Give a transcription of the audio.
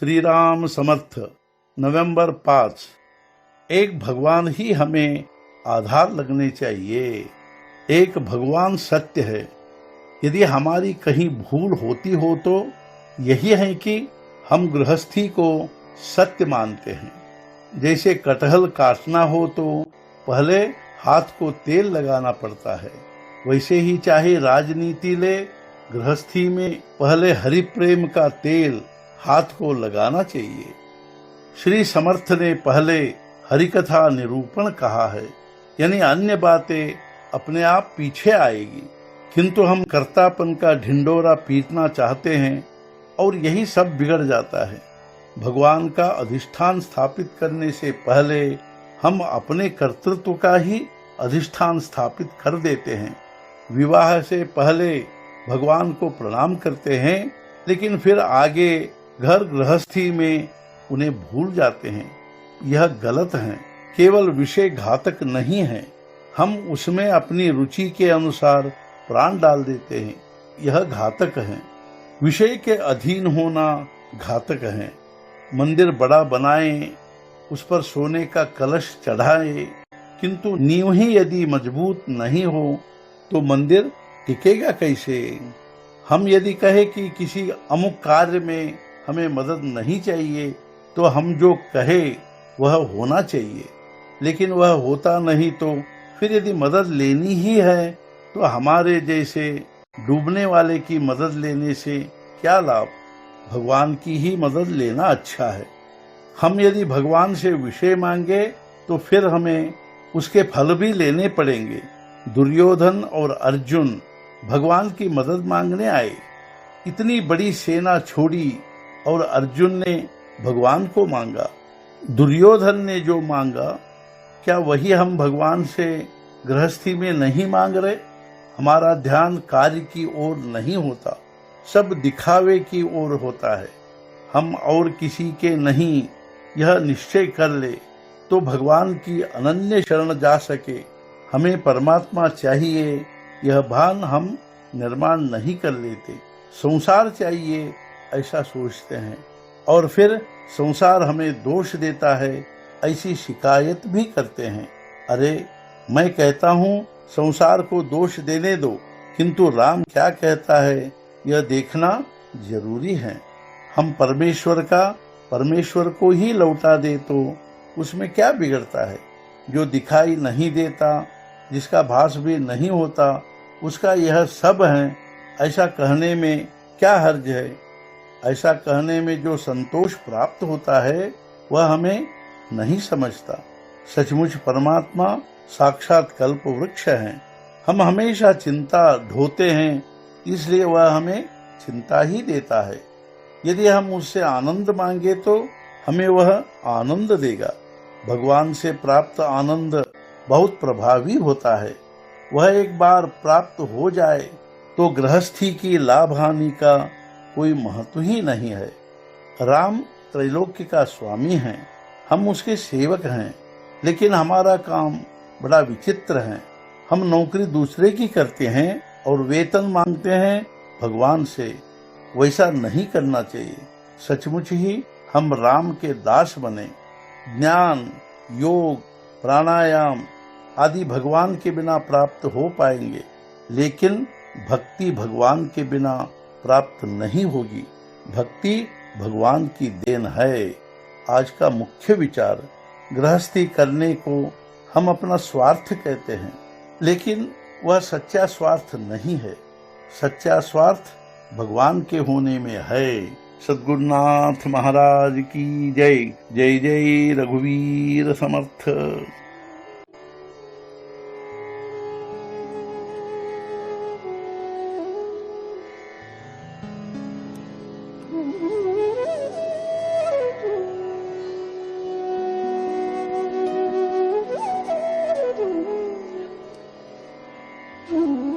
श्री राम समर्थ। नवंबर 5। एक भगवान ही हमें आधार लगने चाहिए। एक भगवान सत्य है। यदि हमारी कहीं भूल होती हो तो यही है कि हम गृहस्थी को सत्य मानते हैं। जैसे कटहल काटना हो तो पहले हाथ को तेल लगाना पड़ता है, वैसे ही चाहे राजनीति ले, गृहस्थी में पहले हरि प्रेम का तेल हाथ को लगाना चाहिए। श्री समर्थ ने पहले हरिकथा निरूपण कहा है, यानी अन्य बातें अपने आप पीछे आएगी, किंतु हम कर्तापन का ढिंडोरा पीटना चाहते हैं और यही सब बिगड़ जाता है। भगवान का अधिष्ठान स्थापित करने से पहले हम अपने कर्तृत्व का ही अधिष्ठान स्थापित कर देते हैं। विवाह से पहले भगवान को प्रणाम करते हैं, लेकिन फिर आगे घर गृहस्थी में उन्हें भूल जाते हैं। यह गलत है। केवल विषय घातक नहीं है, हम उसमें अपनी रुचि के अनुसार प्राण डाल देते हैं, यह घातक है। विषय के अधीन होना घातक है। मंदिर बड़ा बनाएं, उस पर सोने का कलश चढ़ाएं, किंतु नींव ही यदि मजबूत नहीं हो तो मंदिर टिकेगा कैसे। हम यदि कहे कि किसी अमुक कार्य में हमें मदद नहीं चाहिए तो हम जो कहे वह होना चाहिए, लेकिन वह होता नहीं तो फिर यदि मदद लेनी ही है तो हमारे जैसे डूबने वाले की मदद लेने से क्या लाभ। भगवान की ही मदद लेना अच्छा है। हम यदि भगवान से विषय मांगे तो फिर हमें उसके फल भी लेने पड़ेंगे। दुर्योधन और अर्जुन भगवान की मदद मांगने आए, इतनी बड़ी सेना छोड़ी और अर्जुन ने भगवान को मांगा। दुर्योधन ने जो मांगा, क्या वही हम भगवान से गृहस्थी में नहीं मांग रहे। हमारा ध्यान कार्य की ओर नहीं होता, सब दिखावे की ओर होता है। हम और किसी के नहीं, यह निश्चय कर ले तो भगवान की अनन्य शरण जा सके। हमें परमात्मा चाहिए, यह भान हम निर्माण नहीं कर लेते। संसार चाहिए ऐसा सोचते हैं और फिर संसार हमें दोष देता है ऐसी शिकायत भी करते हैं। अरे मैं कहता हूँ संसार को दोष देने दो, किंतु राम क्या कहता है यह देखना जरूरी है। हम परमेश्वर को ही लौटा दे तो उसमें क्या बिगड़ता है। जो दिखाई नहीं देता, जिसका भास भी नहीं होता, उसका यह सब है, ऐसा कहने में क्या हर्ज है। ऐसा कहने में जो संतोष प्राप्त होता है वह हमें नहीं समझता। सचमुच परमात्मा साक्षात कल्प वृक्ष है। हम हमेशा चिंता ढोते हैं, इसलिए वह हमें चिंता ही देता है। यदि हम उससे आनंद मांगे तो हमें वह आनंद देगा। भगवान से प्राप्त आनंद बहुत प्रभावी होता है। वह एक बार प्राप्त हो जाए तो गृहस्थी की लाभ हानि का कोई महत्व ही नहीं है। राम त्रैलोक्य का स्वामी है, हम उसके सेवक हैं, लेकिन हमारा काम बड़ा विचित्र है। हम नौकरी दूसरे की करते हैं और वेतन मांगते हैं भगवान से। वैसा नहीं करना चाहिए। सचमुच ही हम राम के दास बने। ज्ञान, योग, प्राणायाम आदि भगवान के बिना प्राप्त हो पाएंगे, लेकिन भक्ति भगवान के बिना प्राप्त नहीं होगी। भक्ति भगवान की देन है। आज का मुख्य विचार, गृहस्थी करने को हम अपना स्वार्थ कहते हैं, लेकिन वह सच्चा स्वार्थ नहीं है। सच्चा स्वार्थ भगवान के होने में है। सद्गुरुनाथ महाराज की जय। जय जय रघुवीर समर्थ। Mm-hmm.